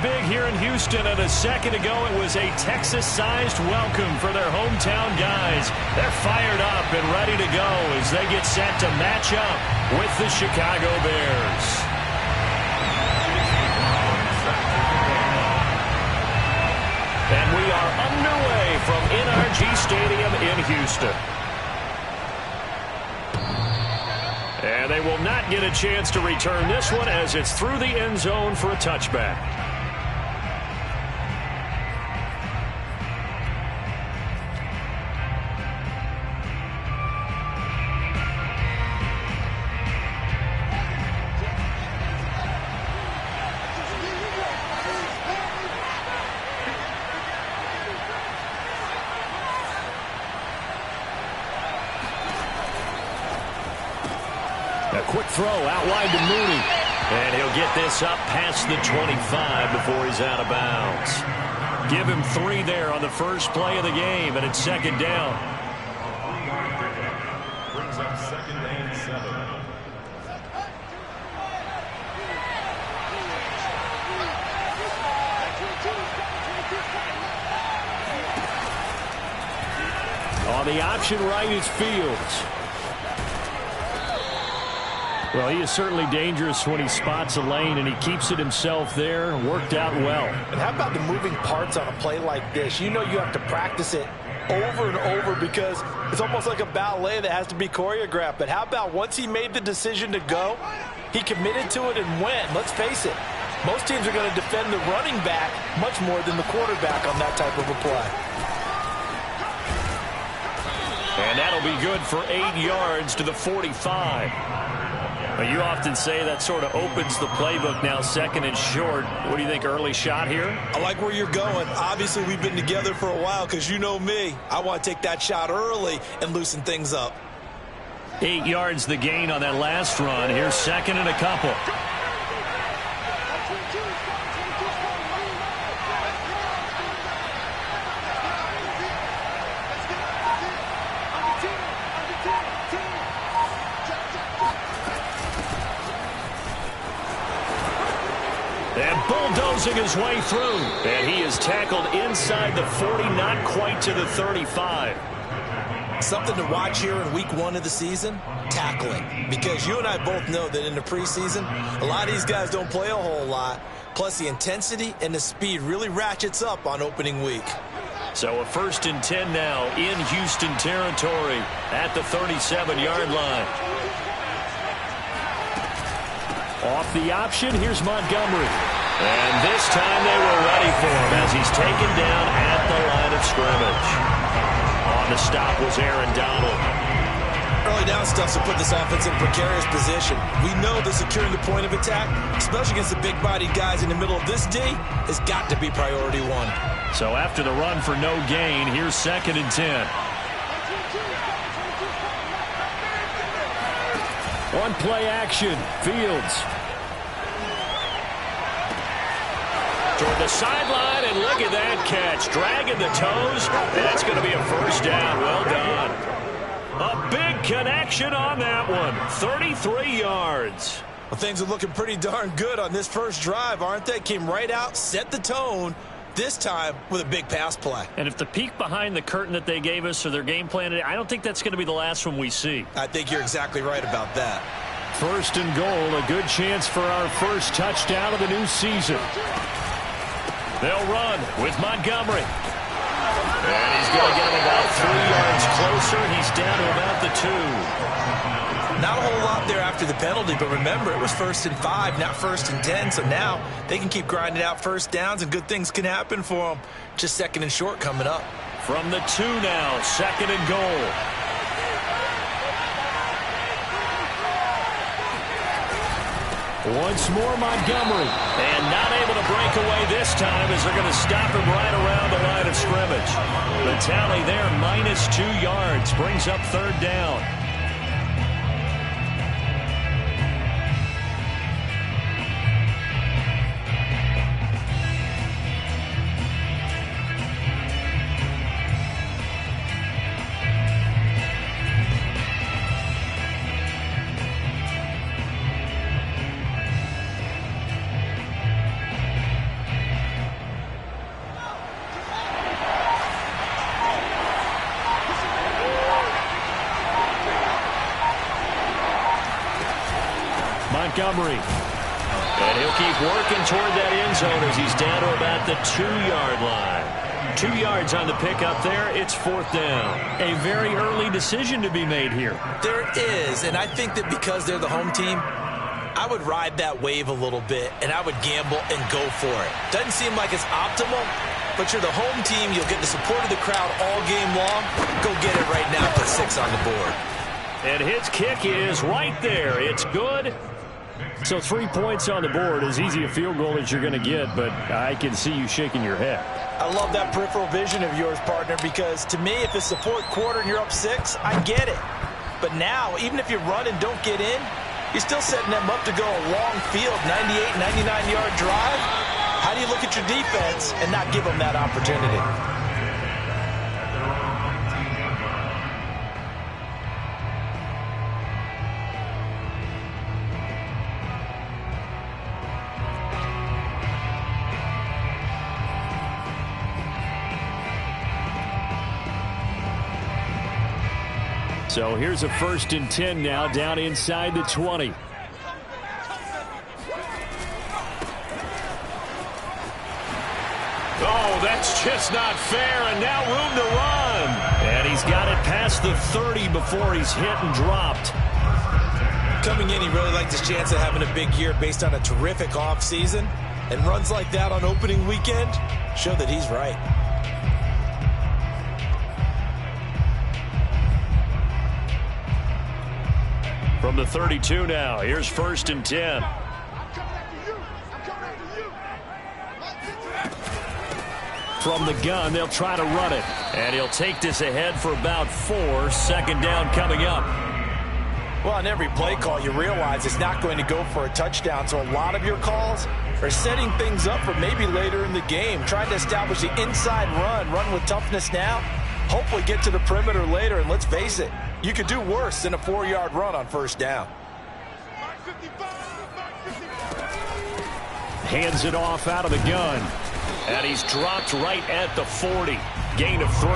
big here in Houston, and a second ago it was a Texas-sized welcome for their hometown guys. They're fired up and ready to go as they get set to match up with the Chicago Bears. And we are underway from NRG Stadium in Houston. And they will not get a chance to return this one as it's through the end zone for a touchback. Quick throw out wide to Mooney. And he'll get this up past the 25 before he's out of bounds. Give him 3 there on the first play of the game, and it's second down. Brings up second and 7. On the option right is Fields. Well, he is certainly dangerous when he spots a lane, and he keeps it himself there. Worked out well. And how about the moving parts on a play like this? You know you have to practice it over and over because it's almost like a ballet that has to be choreographed. But how about once he made the decision to go, he committed to it and went. Let's face it, most teams are going to defend the running back much more than the quarterback on that type of a play. And that'll be good for 8 yards to the 45. Well, you often say that sort of opens the playbook now, second and short. What do you think, early shot here? I like where you're going. Obviously, we've been together for a while because you know me. I want to take that shot early and loosen things up. 8 yards the gain on that last run. Here's second and a couple. And bulldozing his way through. And he is tackled inside the 40, not quite to the 35. Something to watch here in week 1 of the season, tackling. Because you and I both know that in the preseason, a lot of these guys don't play a whole lot. Plus, the intensity and the speed really ratchets up on opening week. So a 1st and 10 now in Houston territory at the 37-yard line. Off the option, here's Montgomery. And this time they were ready for him as he's taken down at the line of scrimmage. On the stop was Aaron Donald. Early down stuff to put this offense in a precarious position. We know that securing the point of attack, especially against the big-bodied guys in the middle of this D, has got to be priority 1. So after the run for no gain, here's 2nd and 10. One play action, Fields. Toward the sideline, and look at that catch. Dragging the toes, and that's going to be a 1st down. Well done. A big connection on that one. 33 yards. Well, things are looking pretty darn good on this first drive, aren't they? Came right out, set the tone, this time with a big pass play. And if the peek behind the curtain that they gave us or their game plan, I don't think that's going to be the last one we see. I think you're exactly right about that. 1st and goal, a good chance for our first touchdown of the new season. They'll run with Montgomery. And he's going to get him about 3 yards closer. He's down to about the 2. Not a whole lot there after the penalty, but remember, it was 1st and 5, not 1st and 10. So now they can keep grinding out 1st downs, and good things can happen for them. Just 2nd and short coming up. From the 2 now, 2nd and goal. Once more, Montgomery. And not able to break away this time as they're going to stop him right around the line of scrimmage. The tally there, minus 2 yards, brings up 3rd down. Montgomery. And he'll keep working toward that end zone as he's down to about the 2-yard line. 2 yards on the pickup there. It's 4th down. A very early decision to be made here. There is, and I think that because they're the home team, I would ride that wave a little bit, and I would gamble and go for it. Doesn't seem like it's optimal, but you're the home team. You'll get the support of the crowd all game long. Go get it right now. Put 6 on the board. And his kick is right there. It's good. So 3 points on the board, as easy a field goal as you're going to get, but I can see you shaking your head. I love that peripheral vision of yours, partner, because to me, if it's the 4th quarter and you're up 6, I get it. But now, even if you run and don't get in, you're still setting them up to go a long field, 98, 99-yard drive. How do you look at your defense and not give them that opportunity? So here's a 1st and 10 now, down inside the 20. Oh, that's just not fair, and now room to run. And he's got it past the 30 before he's hit and dropped. Coming in, he really liked his chance of having a big year based on a terrific offseason. And runs like that on opening weekend show that he's right. From the 32 now, here's 1st and 10. From the gun, they'll try to run it. And he'll take this ahead for about 4. 2nd down coming up. Well, on every play call, you realize it's not going to go for a touchdown. So a lot of your calls are setting things up for maybe later in the game, trying to establish the inside run with toughness now, hopefully get to the perimeter later. And let's face it, you could do worse than a 4-yard run on 1st down. Hands it off out of the gun. And he's dropped right at the 40. Gain of 3.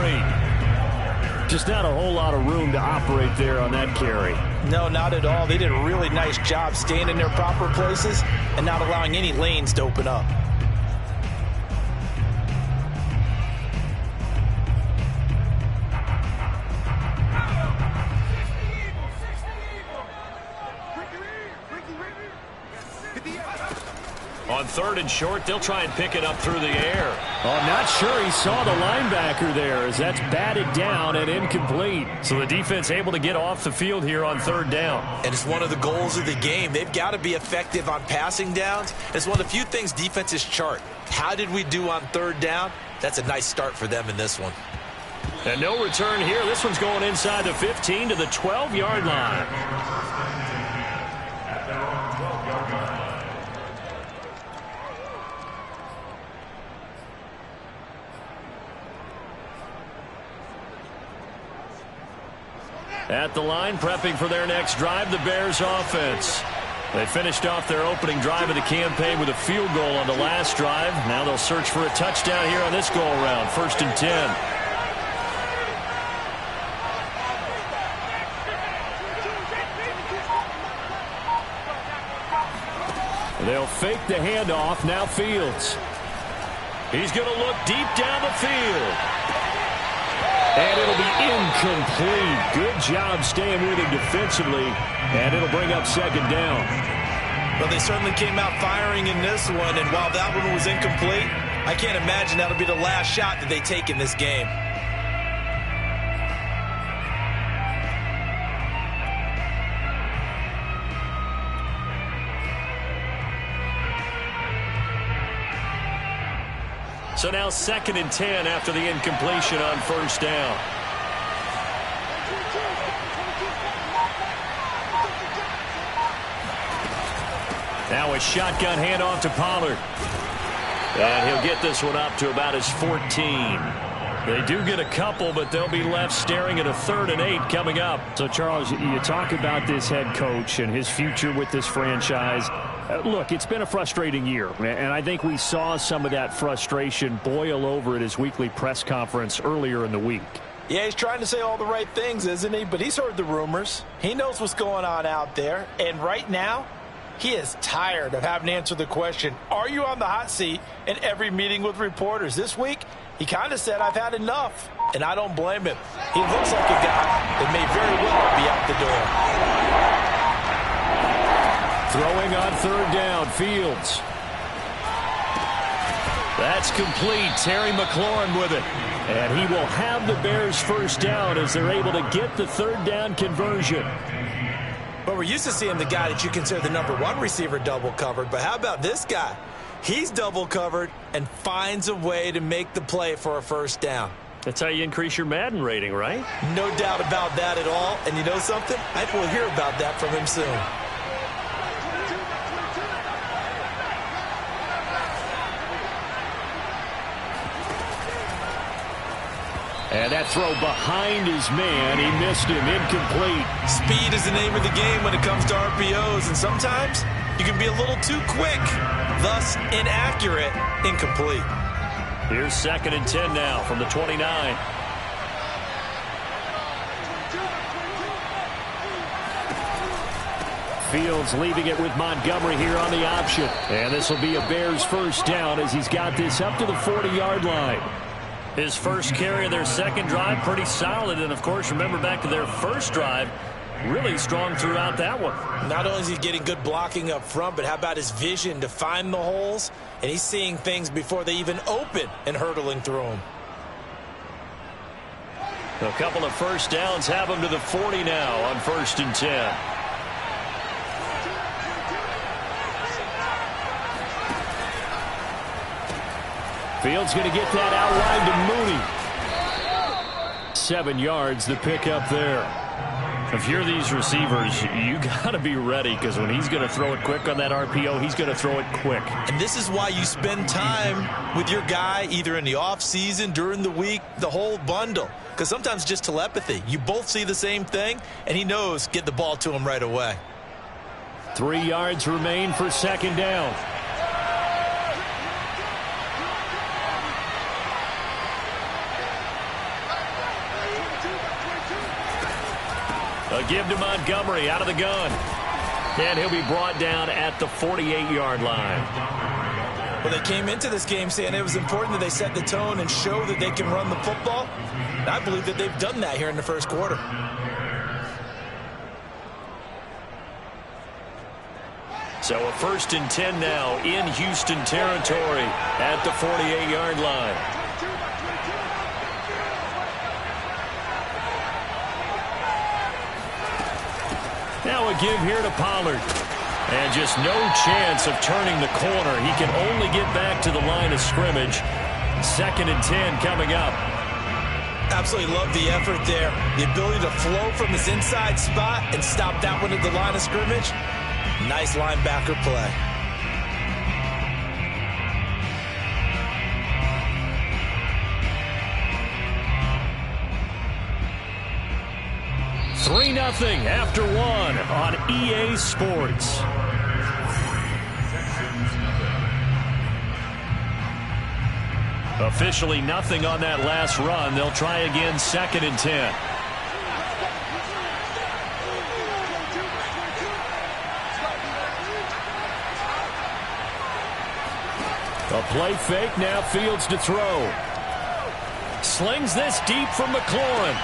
Just not a whole lot of room to operate there on that carry. No, not at all. They did a really nice job staying in their proper places and not allowing any lanes to open up. On 3rd and short, they'll try and pick it up through the air. Oh, I'm not sure he saw the linebacker there, as that's batted down and incomplete. So the defense able to get off the field here on 3rd down. And it's one of the goals of the game. They've got to be effective on passing downs. It's one of the few things defenses chart. How did we do on 3rd down? That's a nice start for them in this one. And no return here. This one's going inside the 15 to the 12-yard line. At the line, prepping for their next drive, the Bears offense. They finished off their opening drive of the campaign with a field goal on the last drive. Now they'll search for a touchdown here on this go-around. 1st and 10. They'll fake the handoff. Now Fields. He's going to look deep down the field. And it'll be incomplete. Good job staying with him defensively. And it'll bring up 2nd down. Well, they certainly came out firing in this one. And while that one was incomplete, I can't imagine that'll be the last shot that they take in this game. So now 2nd and 10 after the incompletion on 1st down. Now a shotgun handoff to Pollard. And he'll get this one up to about his 14. They do get a couple, but they'll be left staring at a 3rd and 8 coming up. So, Charles, you talk about this head coach and his future with this franchise. Look, it's been a frustrating year, and I think we saw some of that frustration boil over at his weekly press conference earlier in the week. Yeah, he's trying to say all the right things, isn't he? But he's heard the rumors. He knows what's going on out there. And right now, He is tired of having to answer the question, are you on the hot seat, in every meeting with reporters. This week, he kind of said, I've had enough, and I don't blame him. He looks like a guy that may very well be out the door. Throwing on third down, Fields. That's complete. Terry McLaurin with it. And he will have the Bears first down as they're able to get the third down conversion. But we're used to seeing the guy that you consider the #1 receiver double covered. But how about this guy? He's double covered and finds a way to make the play for a first down. That's how you increase your Madden rating, right? No doubt about that at all. And you know something? I think we'll hear about that from him soon. And that throw behind his man, he missed him, incomplete. Speed is the name of the game when it comes to RPOs, and sometimes you can be a little too quick, thus inaccurate, incomplete. Here's 2nd and 10 now from the 29. Fields leaving it with Montgomery here on the option. And this will be a Bears first down as he's got this up to the 40-yard line. His first carry of their second drive, pretty solid. And, of course, remember back to their first drive, really strong throughout that one. Not only is he getting good blocking up front, but how about his vision to find the holes? And he's seeing things before they even open and hurdling through them. A couple of first downs have him to the 40 now on 1st and 10. Fields going to get that out wide to Mooney. 7 yards, the pickup there. If you're these receivers, you got to be ready, because when he's going to throw it quick on that RPO, he's going to throw it quick. And this is why you spend time with your guy either in the offseason, during the week, the whole bundle. Because sometimes just telepathy. You both see the same thing, and he knows get the ball to him right away. 3 yards remain for 2nd down. A give to Montgomery out of the gun. And he'll be brought down at the 48-yard line. Well, they came into this game saying it was important that they set the tone and show that they can run the football. And I believe that they've done that here in the first quarter. So a 1st and 10 now in Houston territory at the 48-yard line. Now a give here to Pollard. And just no chance of turning the corner. He can only get back to the line of scrimmage. 2nd and 10 coming up. Absolutely love the effort there. The ability to flow from his inside spot and stop that one at the line of scrimmage. Nice linebacker play. Three 0 after one on EA Sports. Officially nothing on that last run. They'll try again 2nd and 10. A play fake, now Fields to throw. Slings this deep from McLaurin.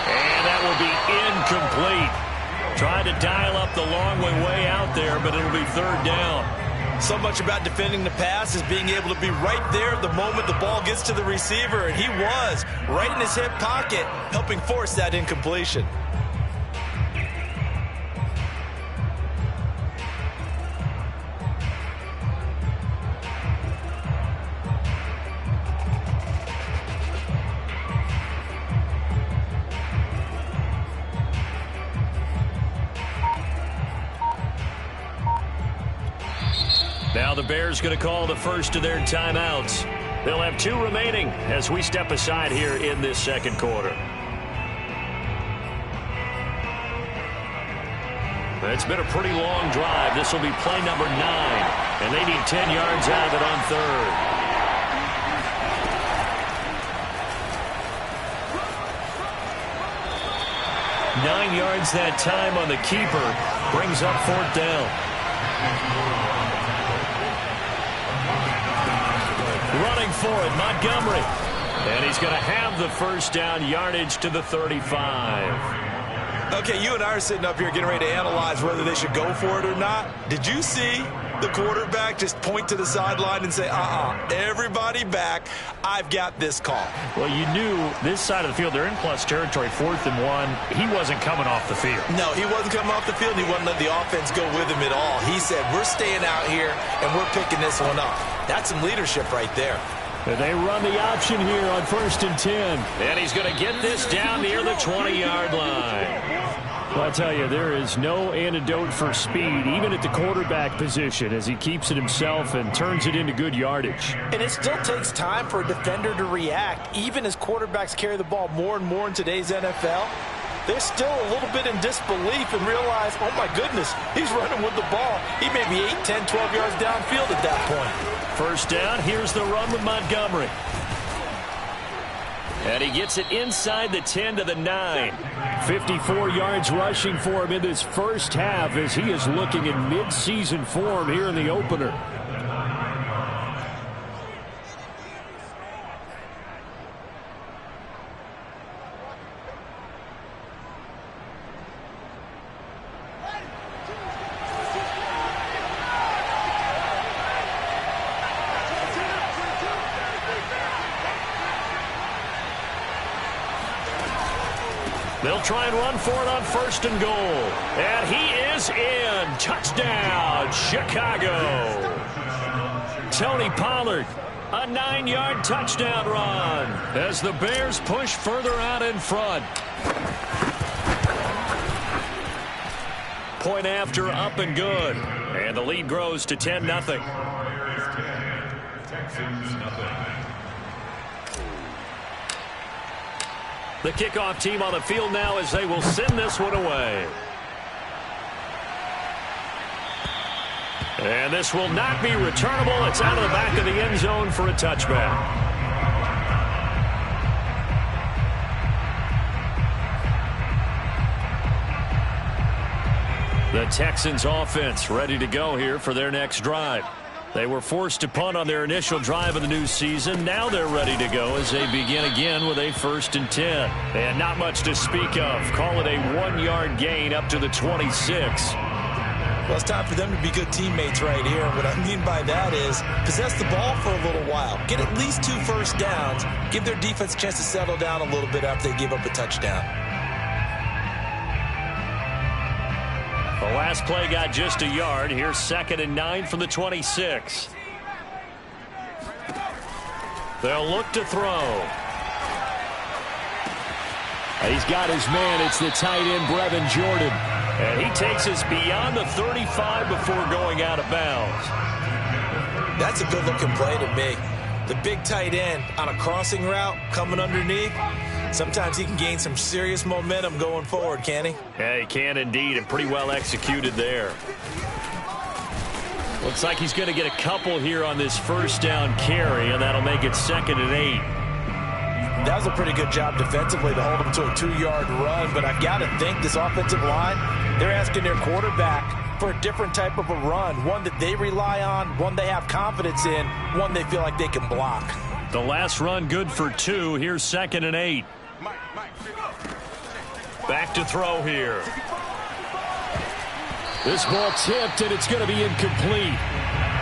And that will be incomplete. Tried to dial up the long way out there, but it'll be 3rd down. So much about defending the pass is being able to be right there the moment the ball gets to the receiver, and he was right in his hip pocket, helping force that incompletion. Now the Bears going to call the first of their timeouts. They'll have 2 remaining as we step aside here in this second quarter. It's been a pretty long drive. This will be play number 9, and they need 10 yards out of it on 3rd. $9 yards that time on the keeper. Brings up 4th down. Running for it, Montgomery. And he's going to have the first down, yardage to the 35. Okay, you and I are sitting up here getting ready to analyze whether they should go for it or not. Did you see the quarterback just point to the sideline and say, everybody back, I've got this call? Well, you knew this side of the field, they're in plus territory, 4th and 1. He wasn't coming off the field. No, he wasn't coming off the field. He wouldn't let the offense go with him at all. He said, we're staying out here, and we're picking this one up. That's some leadership right there. And they run the option here on 1st and 10. And he's going to get this down near the 20-yard line. Well, I tell you, there is no antidote for speed, even at the quarterback position, as he keeps it himself and turns it into good yardage. And it still takes time for a defender to react, even as quarterbacks carry the ball more and more in today's NFL. They're still a little bit in disbelief and realize, oh my goodness, he's running with the ball. He may be 8, 10, 12 yards downfield at that point. First down, here's the run with Montgomery. And he gets it inside the 10 to the 9. 54 yards rushing for him in this first half as he is looking in mid-season form here in the opener. They'll try and run for it on 1st and goal. And he is in. Touchdown, Chicago. Tony Pollard, a 9-yard touchdown run as the Bears push further out in front. Point after, up and good. And the lead grows to 10-0. The kickoff team on the field now as they will send this one away. And this will not be returnable. It's out of the back of the end zone for a touchback. The Texans offense ready to go here for their next drive. They were forced to punt on their initial drive of the new season. Now they're ready to go as they begin again with a 1st and 10. And not much to speak of. Call it a 1-yard gain up to the 26. Well, it's time for them to be good teammates right here. What I mean by that is possess the ball for a little while. Get at least 2 first downs. Give their defense a chance to settle down a little bit after they give up a touchdown. The last play got just a yard. Here's 2nd and 9 from the 26. They'll look to throw. He's got his man. It's the tight end, Brevin Jordan. And he takes us beyond the 35 before going out of bounds. That's a good-looking play to me. The big tight end on a crossing route coming underneath. Sometimes he can gain some serious momentum going forward, can he? Yeah, he can indeed, and pretty well executed there. Looks like he's going to get a couple here on this first down carry, and that'll make it 2nd and 8. That was a pretty good job defensively to hold him to a 2-yard run, but I've got to think this offensive line, they're asking their quarterback for a different type of a run, one that they rely on, one they have confidence in, one they feel like they can block. The last run good for 2. Here's 2nd and 8. Back to throw here. This ball tipped, and it's going to be incomplete.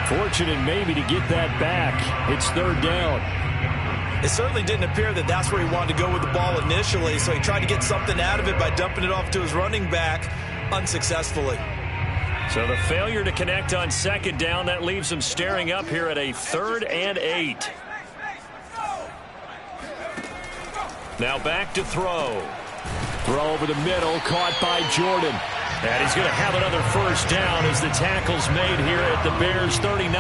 Fortunate maybe to get that back. It's 3rd down. It certainly didn't appear that that's where he wanted to go with the ball initially, so he tried to get something out of it by dumping it off to his running back unsuccessfully. So the failure to connect on 2nd down, that leaves him staring up here at a 3rd and 8. Now back to throw. Throw over the middle, caught by Jordan. And he's going to have another first down as the tackle's made here at the Bears 39.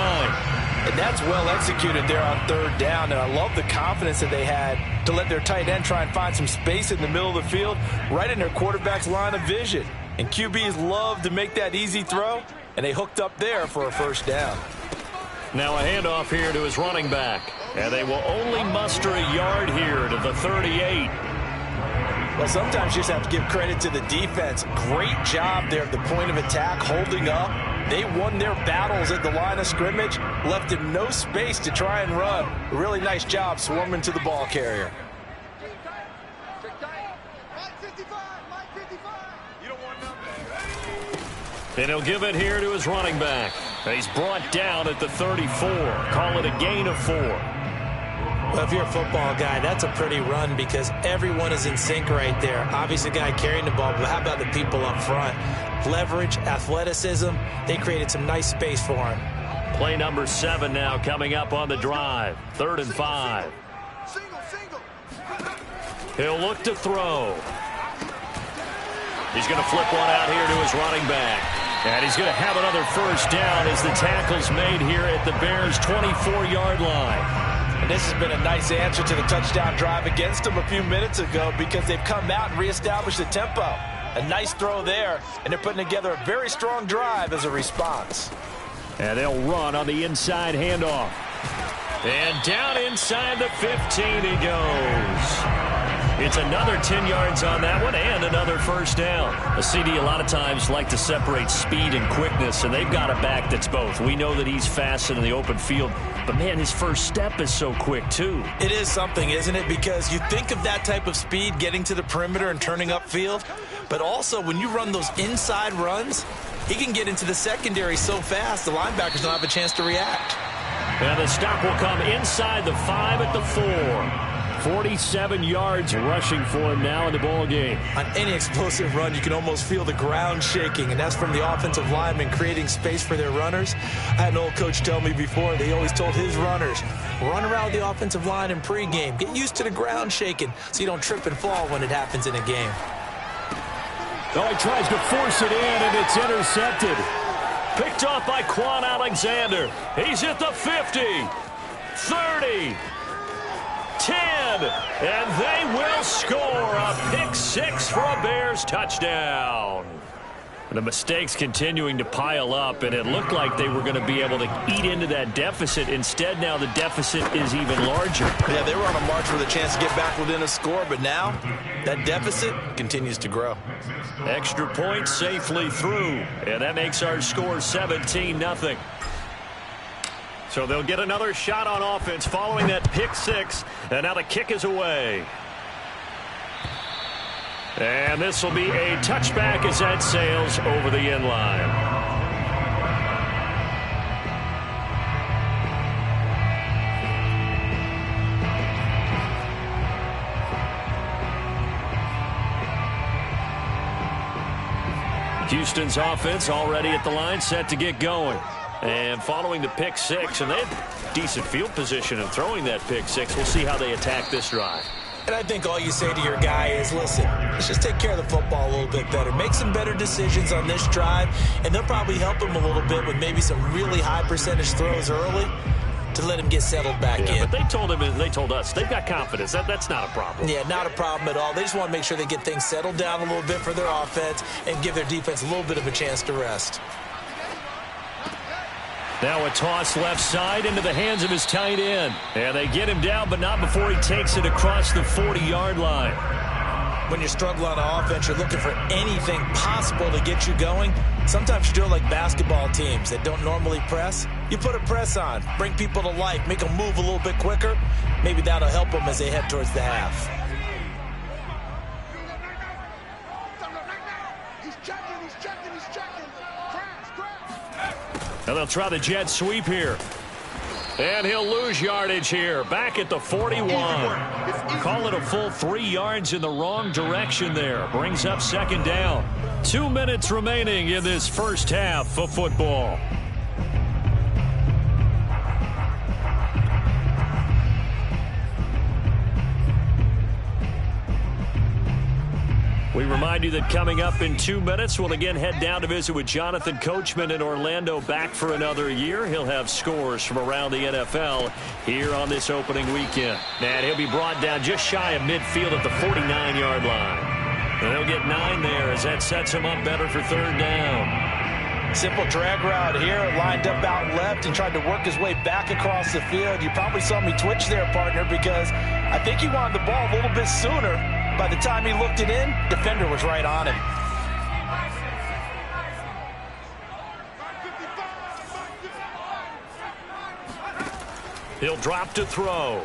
And that's well executed there on 3rd down, and I love the confidence that they had to let their tight end try and find some space in the middle of the field, right in their quarterback's line of vision. And QBs love to make that easy throw, and they hooked up there for a first down. Now a handoff here to his running back. And they will only muster a yard here to the 38. Well, sometimes you just have to give credit to the defense. Great job there at the point of attack, holding up, They won their battles at the line of scrimmage, left him no space to try and run. A really nice job swarming to the ball carrier. And he'll give it here to his running back. He's brought down at the 34. Call it a gain of 4. Well, if you're a football guy, that's a pretty run because everyone is in sync right there. Obviously, the guy carrying the ball, but how about the people up front? Leverage, athleticism, they created some nice space for him. Play number 7 now coming up on the drive. 3rd and 5. He'll look to throw. He's going to flip one out here to his running back. And he's going to have another first down as the tackle's made here at the Bears' 24-yard line. And this has been a nice answer to the touchdown drive against them a few minutes ago because they've come out and reestablished the tempo. A nice throw there, and they're putting together a very strong drive as a response. And they'll run on the inside handoff. And down inside the 15 he goes. It's another 10 yards on that one and another first down. A CD a lot of times like to separate speed and quickness, and they've got a back that's both. We know that he's fast in the open field, but, man, his first step is so quick, too. It is something, isn't it? Because you think of that type of speed getting to the perimeter and turning upfield, but also when you run those inside runs, he can get into the secondary so fast the linebackers don't have a chance to react. And the stop will come inside the 5 at the 4. 47 yards rushing for him now in the ball game. On any explosive run, you can almost feel the ground shaking, and that's from the offensive linemen creating space for their runners. I had an old coach tell me before, they always told his runners, run around the offensive line in pregame. Get used to the ground shaking so you don't trip and fall when it happens in a game. Oh, he tries to force it in, and it's intercepted. Picked off by Quan Alexander. He's at the 50, 30, 10, and they will score a pick 6 for a Bears touchdown. The mistakes continuing to pile up, and it looked like they were going to be able to eat into that deficit. Instead, now the deficit is even larger. Yeah, they were on a march with a chance to get back within a score, but now that deficit continues to grow. Extra point safely through, and that makes our score 17-0. So they'll get another shot on offense following that pick 6, and now the kick is away. And this will be a touchback as that sails over the end line. Houston's offense already at the line, set to get going. And following the pick 6, and they had decent field position in throwing that pick 6. We'll see how they attack this drive. And I think all you say to your guy is, listen, let's just take care of the football a little bit better. Make some better decisions on this drive, and they'll probably help him a little bit with maybe some really high percentage throws early to let him get settled back in. But they told him, and they told us, they've got confidence. That's not a problem. Yeah, not a problem at all. They just want to make sure they get things settled down a little bit for their offense and give their defense a little bit of a chance to rest. Now a toss left side into the hands of his tight end. And they get him down, but not before he takes it across the 40-yard line. When you struggle on offense, you're looking for anything possible to get you going. Sometimes you do it like basketball teams that don't normally press. You put a press on, bring people to life, make them move a little bit quicker. Maybe that'll help them as they head towards the half. And they'll try the jet sweep here. And he'll lose yardage here. Back at the 41. Call it a full 3 yards in the wrong direction there. Brings up second down. 2 minutes remaining in this first half of football. We remind you that coming up in 2 minutes, we'll again head down to visit with Jonathan Coachman in Orlando, back for another year. He'll have scores from around the NFL here on this opening weekend. And he'll be brought down just shy of midfield at the 49-yard line. And they'll get 9 there as that sets him up better for third down. Simple drag route here, lined up out left and tried to work his way back across the field. You probably saw me twitch there, partner, because I think he wanted the ball a little bit sooner. By the time he looked it in, defender was right on him. He'll drop to throw.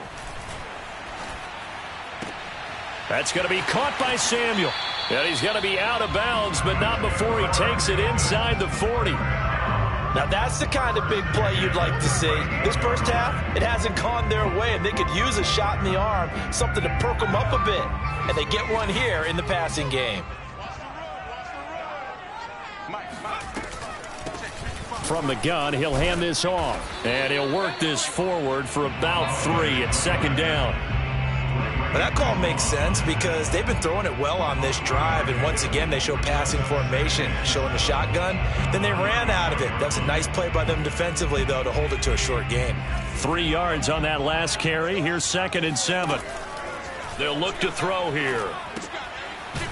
That's going to be caught by Samuel. And he's going to be out of bounds, but not before he takes it inside the 40. Now, that's the kind of big play you'd like to see. This first half, it hasn't gone their way, and they could use a shot in the arm, something to perk them up a bit. And they get one here in the passing game. From the gun, he'll hand this off. And he'll work this forward for about 3 at second down. But that call makes sense because they've been throwing it well on this drive, and once again they show passing formation, showing the shotgun. Then they ran out of it. That was a nice play by them defensively, though, to hold it to a short gain. 3 yards on that last carry. Here's 2nd and 7. They'll look to throw here.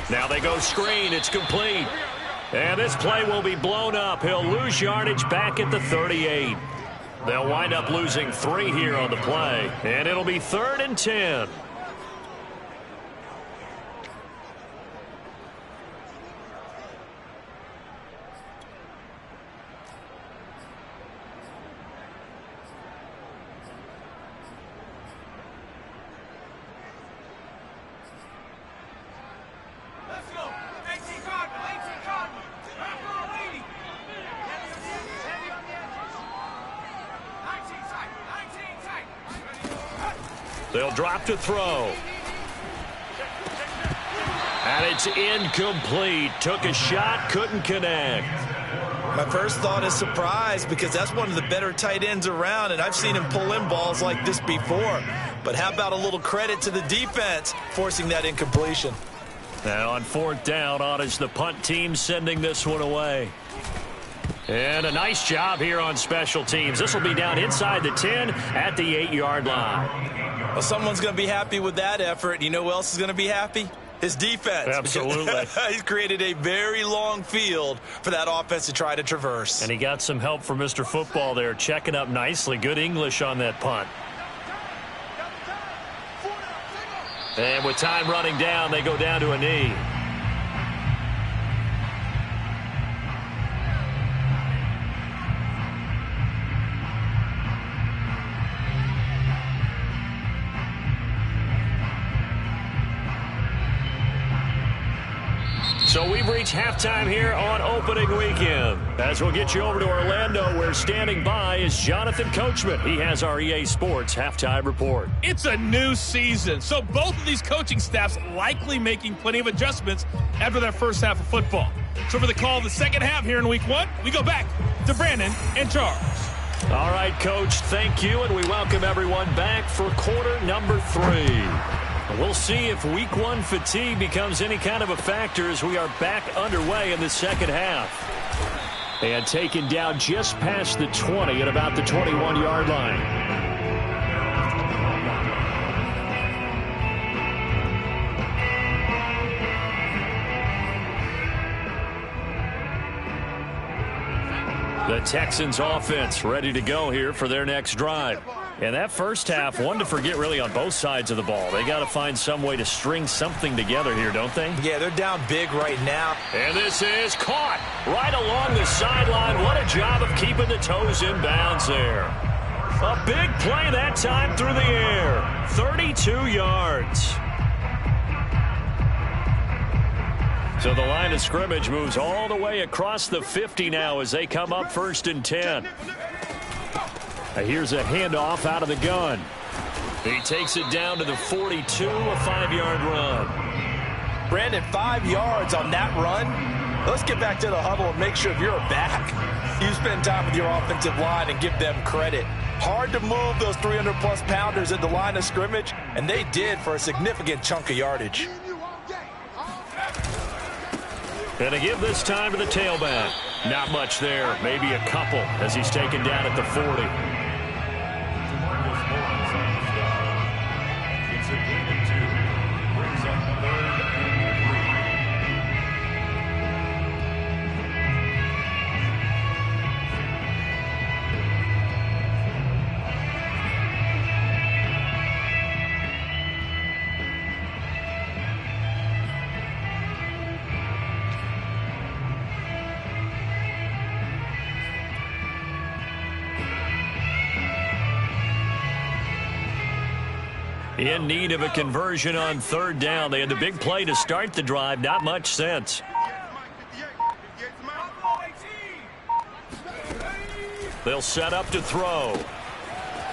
Now they go screen. It's complete. And this play will be blown up. He'll lose yardage back at the 38. They'll wind up losing 3 here on the play. And it'll be 3rd and 10. They'll drop to throw. And it's incomplete. Took a shot, couldn't connect. My first thought is surprise because that's one of the better tight ends around, and I've seen him pull in balls like this before. But how about a little credit to the defense forcing that incompletion? Now on 4th down, on is the punt team sending this one away. And a nice job here on special teams. This will be down inside the 10 at the 8-yard line. Well, someone's going to be happy with that effort. You know who else is going to be happy? His defense. Absolutely. He's created a very long field for that offense to try to traverse. And he got some help from Mr. Football there, checking up nicely. Good English on that punt. And with time running down, they go down to a knee. So we've reached halftime here on opening weekend. As we'll get you over to Orlando, where standing by is Jonathan Coachman. He has our EA Sports halftime report. It's a new season, so both of these coaching staffs likely making plenty of adjustments after that first half of football. So for the call of the second half here in week 1, we go back to Brandon and Charles. All right, Coach, thank you, and we welcome everyone back for quarter number 3. We'll see if week 1 fatigue becomes any kind of a factor as we are back underway in the second half. And taken down just past the 20 at about the 21-yard line. The Texans offense ready to go here for their next drive. And that first half, one to forget really on both sides of the ball. They got to find some way to string something together here, don't they? Yeah, they're down big right now. And this is caught right along the sideline. What a job of keeping the toes in bounds there. A big play that time through the air. 32 yards. So the line of scrimmage moves all the way across the 50 now as they come up 1st and 10. Here's a handoff out of the gun. He takes it down to the 42, a 5-yard run. Brandon, 5 yards on that run. Let's get back to the huddle and make sure if you're a back, you spend time with your offensive line and give them credit. Hard to move those 300-plus pounders at the line of scrimmage, and they did for a significant chunk of yardage. Gonna give this time to the tailback. Not much there, maybe a couple as he's taken down at the 40. In need of a conversion on third down. They had the big play to start the drive. Not much sense. They'll set up to throw.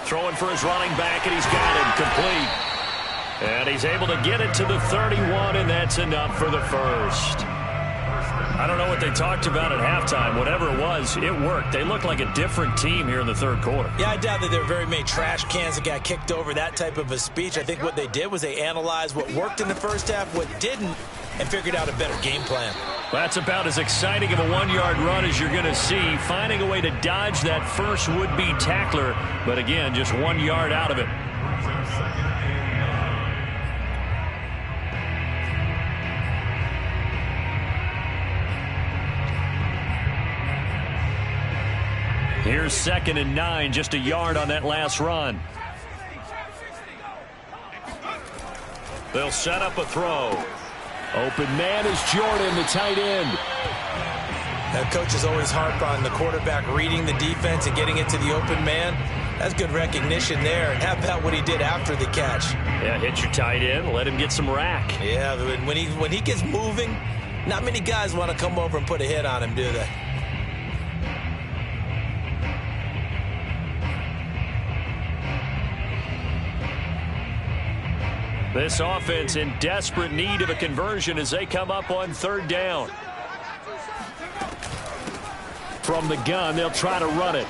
Throwing for his running back, and he's got it complete. And he's able to get it to the 31, and that's enough for the first. I don't know what they talked about at halftime. Whatever it was, it worked. They looked like a different team here in the third quarter. Yeah, I doubt that there were very many trash cans that got kicked over, that type of a speech. I think what they did was they analyzed what worked in the first half, what didn't, and figured out a better game plan. That's about as exciting of a one-yard run as you're going to see, finding a way to dodge that first would-be tackler, but again, just 1 yard out of it. Here's 2nd and 9, just a yard on that last run. They'll set up a throw. Open man is Jordan, the tight end. That coach is always harp on the quarterback reading the defense and getting it to the open man. That's good recognition there. And how about what he did after the catch? Yeah, hit your tight end, let him get some rack. Yeah, when he gets moving, not many guys want to come over and put a hit on him, do they? This offense in desperate need of a conversion as they come up on third down. From the gun, they'll try to run it.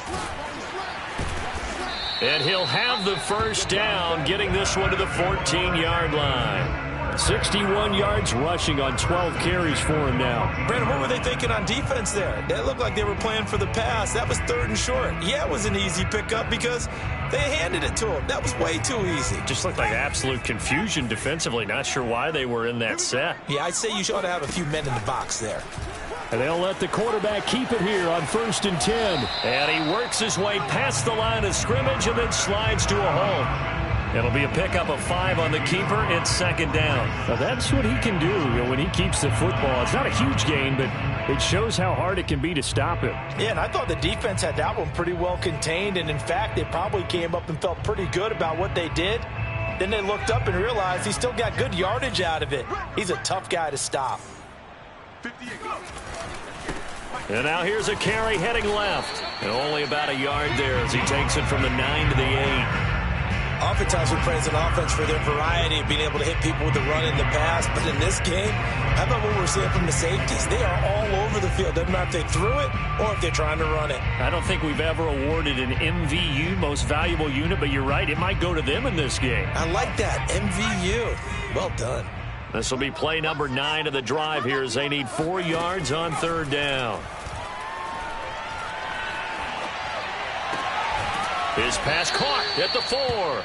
And he'll have the first down, getting this one to the 14-yard line. 61 yards rushing on 12 carries for him now. Brandon, what were they thinking on defense there? They looked like they were playing for the pass. That was 3rd and short. Yeah, it was an easy pickup because they handed it to him. That was way too easy. Just looked like absolute confusion defensively. Not sure why they were in that set. Yeah, I'd say you ought to have a few men in the box there. And they'll let the quarterback keep it here on 1st and 10. And he works his way past the line of scrimmage and then slides to a hole. It'll be a pickup of 5 on the keeper. It's 2nd down. Now that's what he can do when he keeps the football. It's not a huge gain, but it shows how hard it can be to stop him. Yeah, and I thought the defense had that one pretty well contained. And, in fact, they probably came up and felt pretty good about what they did. Then they looked up and realized he still got good yardage out of it. He's a tough guy to stop. And now here's a carry heading left. And only about a yard there as he takes it from the 9 to the 8. Oftentimes we praise an offense for their variety of being able to hit people with the run and the pass. But in this game, how about what we're seeing from the safeties? They are all over the field. Doesn't matter if they threw it or if they're trying to run it. I don't think we've ever awarded an MVU, most valuable unit, but you're right. It might go to them in this game. I like that. MVU. Well done. This will be play number 9 of the drive here as they need 4 yards on third down. His pass caught at the 4.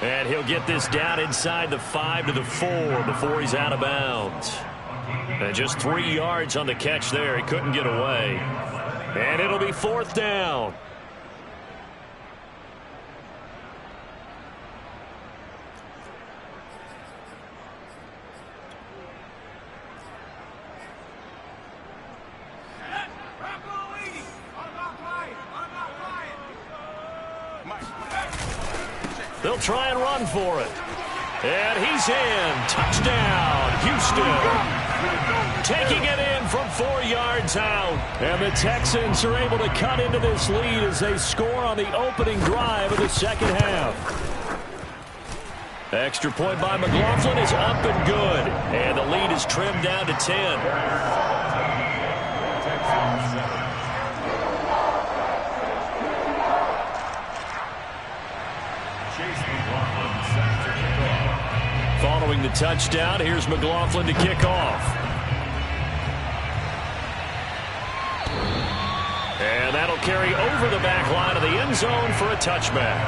And he'll get this down inside the 5 to the 4 before he's out of bounds. And just 3 yards on the catch there. He couldn't get away. And it'll be 4th down. They'll try and run for it. And he's in. Touchdown, Houston. Taking it in from 4 yards out. And the Texans are able to cut into this lead as they score on the opening drive of the second half. Extra point by McLaughlin is up and good. And the lead is trimmed down to 10. Following the touchdown, here's McLaughlin to kick off. And that'll carry over the back line of the end zone for a touchback.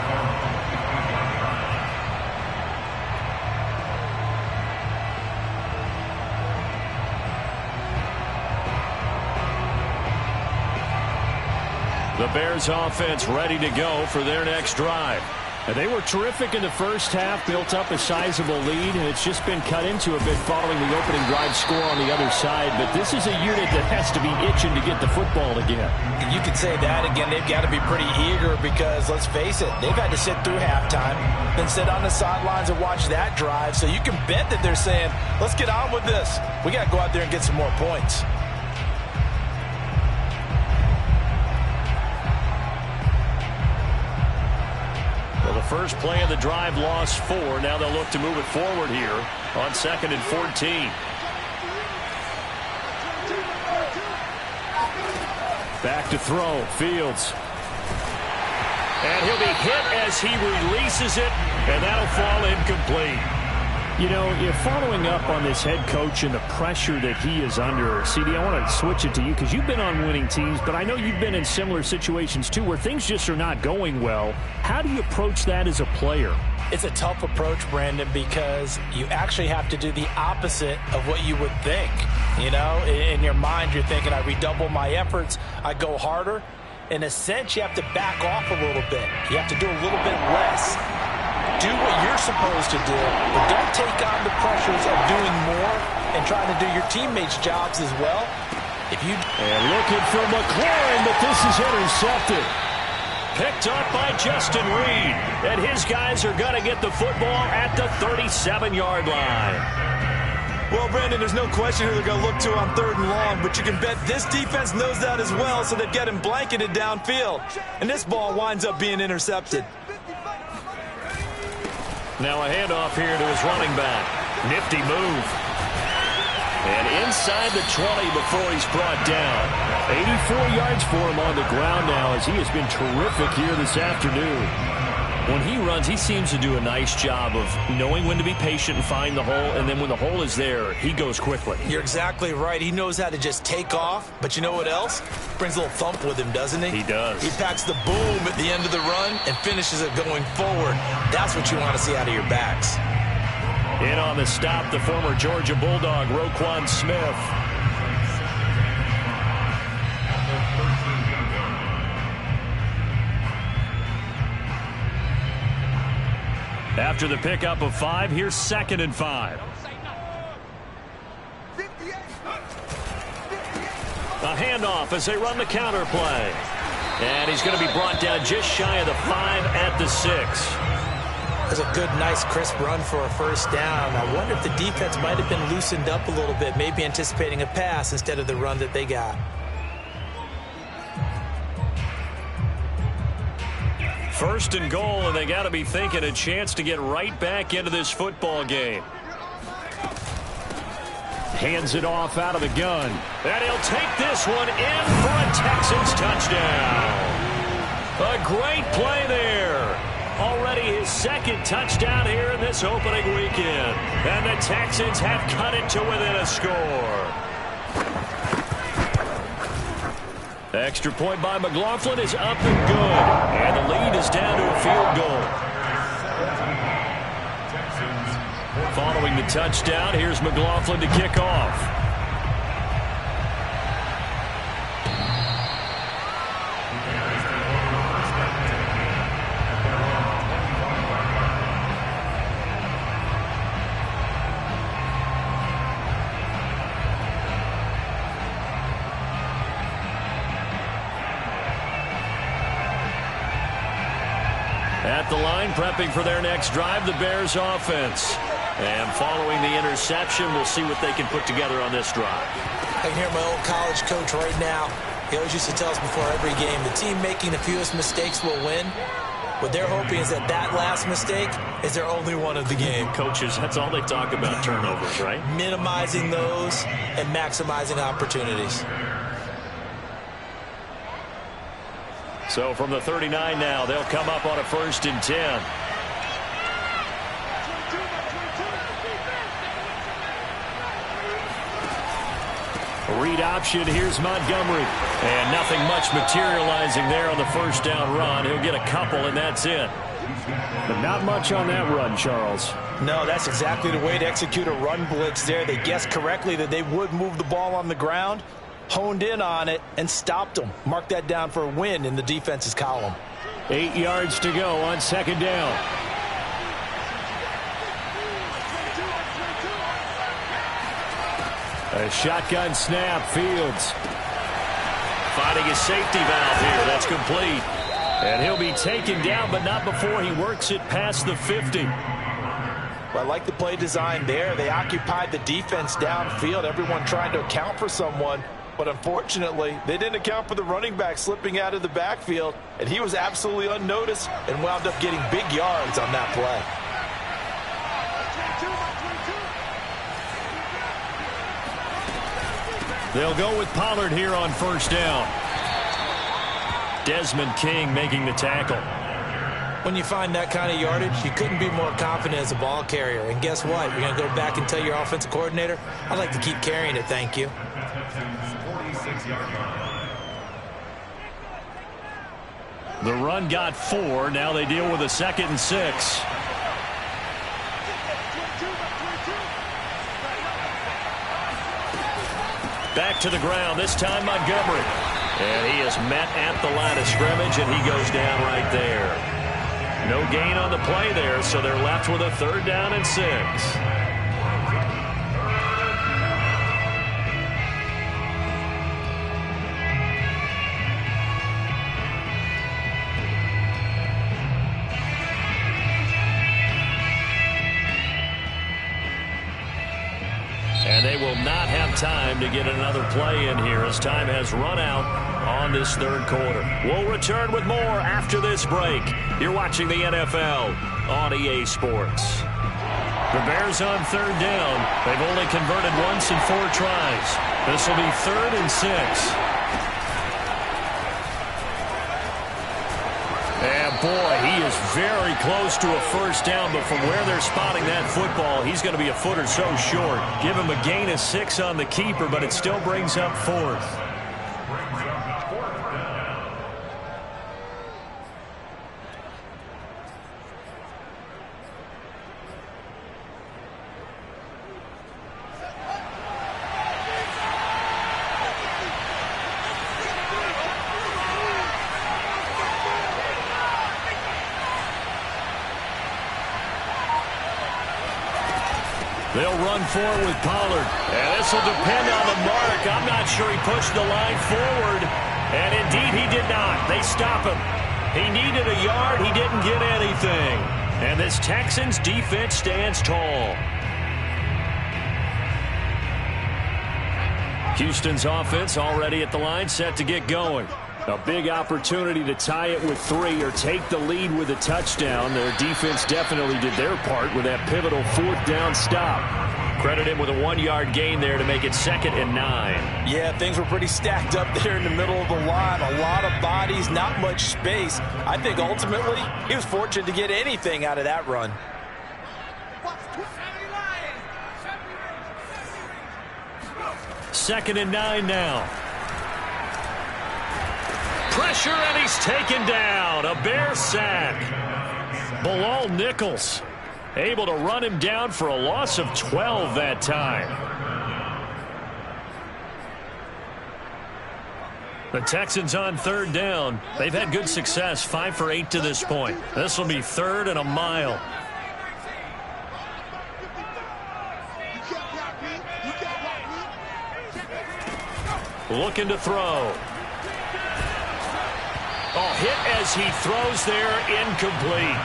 The Bears offense ready to go for their next drive. They were terrific in the first half, built up a sizable lead, and it's just been cut into a bit following the opening drive score on the other side. But this is a unit that has to be itching to get the football again. You could say that again. They've got to be pretty eager because, let's face it, they've had to sit through halftime, then sit on the sidelines and watch that drive. So you can bet that they're saying, let's get on with this. We got to go out there and get some more points. Well, the first play of the drive lost 4. Now they'll look to move it forward here on 2nd and 14. Back to throw. Fields. And he'll be hit as he releases it, and that'll fall incomplete. You know, you're following up on this head coach and the pressure that he is under. CD, I want to switch it to you because you've been on winning teams, but I know you've been in similar situations too where things just are not going well. How do you approach that as a player? It's a tough approach, Brandon, because you actually have to do the opposite of what you would think. You know, in your mind, you're thinking, I redouble my efforts, I go harder. In a sense, you have to back off a little bit. You have to do a little bit less. Do what you're supposed to do, but don't take on the pressures of doing more and trying to do your teammates' jobs as well. And looking for McLaurin, but this is intercepted. Picked up by Justin Reed, and his guys are going to get the football at the 37-yard line. Well, Brandon, there's no question who they're going to look to on 3rd and long, but you can bet this defense knows that as well, so they've got him blanketed downfield. And this ball winds up being intercepted. Now a handoff here to his running back. Nifty move. And inside the 20 before he's brought down. 84 yards for him on the ground now as he has been terrific here this afternoon. When he runs, he seems to do a nice job of knowing when to be patient and find the hole, and then when the hole is there, he goes quickly. You're exactly right. He knows how to just take off, but you know what else? Brings a little thump with him, doesn't he? He does. He packs the boom at the end of the run and finishes it going forward. That's what you want to see out of your backs. In on the stop, the former Georgia Bulldog, Roquan Smith. After the pickup of 5, here's 2nd and 5. A handoff as they run the counter play. And he's going to be brought down just shy of the 5 at the 6. That's a good, nice, crisp run for a first down. I wonder if the defense might have been loosened up a little bit, maybe anticipating a pass instead of the run that they got. First and goal, and they got to be thinking a chance to get right back into this football game. Hands it off out of the gun. And he'll take this one in for a Texans touchdown. A great play there. Already his 2nd touchdown here in this opening weekend. And the Texans have cut it to within a score. Extra point by McLaughlin is up and good. And the lead is down to a field goal. Following the touchdown, here's McLaughlin to kick off. At the line, prepping for their next drive, the Bears offense. And following the interception, we'll see what they can put together on this drive. I can hear my old college coach right now. He always used to tell us before every game, the team making the fewest mistakes will win. What they're hoping is that that last mistake is their only one of the game. Coaches, that's all they talk about, turnovers, right? Minimizing those and maximizing opportunities. So from the 39 now, they'll come up on a 1st and 10. Read option, here's Montgomery. And nothing much materializing there on the first down run. He'll get a couple, and that's it. But not much on that run, Charles. No, that's exactly the way to execute a run blitz there. They guessed correctly that they would move the ball on the ground, honed in on it, and stopped them. Mark that down for a win in the defense's column. 8 yards to go on second down. A shotgun snap. Fields finding his safety valve here. That's complete. And he'll be taken down, but not before he works it past the 50. Well, I like the play design there. They occupied the defense downfield, everyone trying to account for someone. But unfortunately, they didn't account for the running back slipping out of the backfield, and he was absolutely unnoticed and wound up getting big yards on that play. They'll go with Pollard here on first down. Desmond King making the tackle. When you find that kind of yardage, you couldn't be more confident as a ball carrier. And guess what? You're going to go back and tell your offensive coordinator, I'd like to keep carrying it, thank you. The run got 4. Now they deal with a 2nd and 6. Back to the ground, this time Montgomery. And he is met at the line of scrimmage, and he goes down right there. No gain on the play there, so they're left with a 3rd down and 6. And they will not have time to get another play in here as time has run out on this 3rd quarter. We'll return with more after this break. You're watching the NFL on EA Sports. The Bears on 3rd down. They've only converted once in 4 tries. This will be 3rd and 6. And boy, he is very close to a first down, but from where they're spotting that football, he's going to be a foot or so short. Give him a gain of 6 on the keeper, but it still brings up 4th. They'll run forward with Pollard. And this will depend on the mark. I'm not sure he pushed the line forward. And indeed, he did not. They stop him. He needed a yard. He didn't get anything. And this Texans defense stands tall. Houston's offense already at the line, set to get going. A big opportunity to tie it with 3 or take the lead with a touchdown. Their defense definitely did their part with that pivotal 4th down stop. Credit him with a 1-yard gain there to make it 2nd and 9. Yeah, things were pretty stacked up there in the middle of the line. A lot of bodies, not much space. I think ultimately he was fortunate to get anything out of that run. Second and 9 now. Pressure, and he's taken down. A Bear sack. Bilal Nichols able to run him down for a loss of 12 that time. The Texans on 3rd down. They've had good success, 5 for 8 to this point. This will be 3rd and a mile. Looking to throw. Oh, hit as he throws there, incomplete.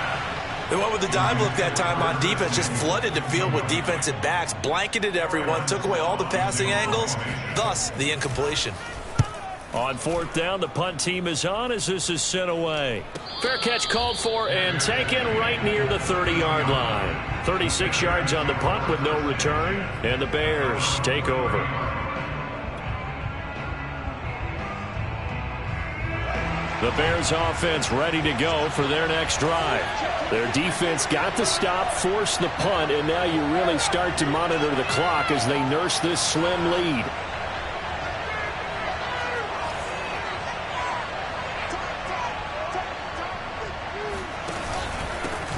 They went with the dime look that time on defense, just flooded the field with defensive backs, blanketed everyone, took away all the passing angles, thus the incompletion. On 4th down, the punt team is on as this is sent away. Fair catch called for and taken right near the 30-yard line. 36 yards on the punt with no return, and the Bears take over. The Bears offense ready to go for their next drive. Their defense got the stop, forced the punt, and now you really start to monitor the clock as they nurse this slim lead.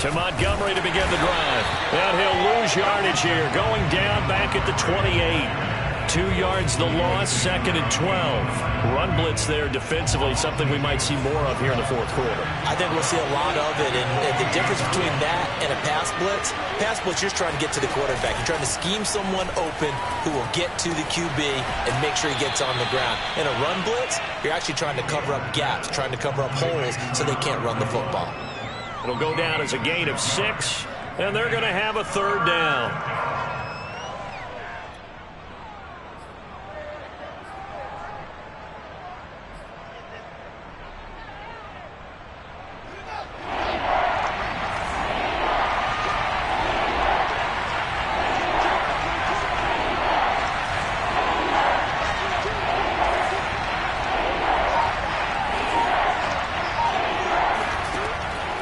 To Montgomery to begin the drive. And he'll lose yardage here, going down back at the 28. 2 yards the loss, 2nd and 12. Run blitz there defensively, something we might see more of here in the fourth quarter. I think we'll see a lot of it, and the difference between that and a pass blitz, you're trying to get to the quarterback. You're trying to scheme someone open who will get to the QB and make sure he gets on the ground. In a run blitz, you're actually trying to cover up gaps, trying to cover up holes so they can't run the football. It'll go down as a gain of 6, and they're going to have a 3rd down.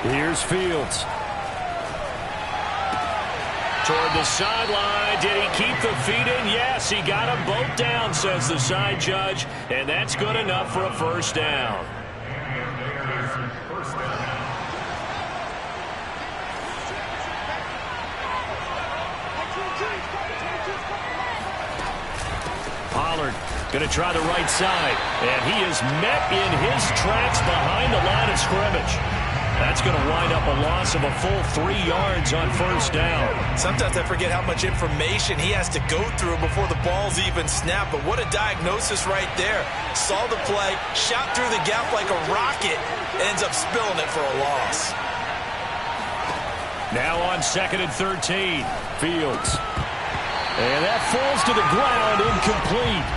Here's Fields. Toward the sideline. Did he keep the feet in? Yes, he got them both down, says the side judge. And that's good enough for a 1st down. Pollard going to try the right side. And he is met in his tracks behind the line of scrimmage. That's going to wind up a loss of a full 3 yards on 1st down. Sometimes I forget how much information he has to go through before the ball's even snapped. But what a diagnosis right there. Saw the play, shot through the gap like a rocket, ends up spilling it for a loss. Now on 2nd and 13. Fields. And that falls to the ground, incomplete.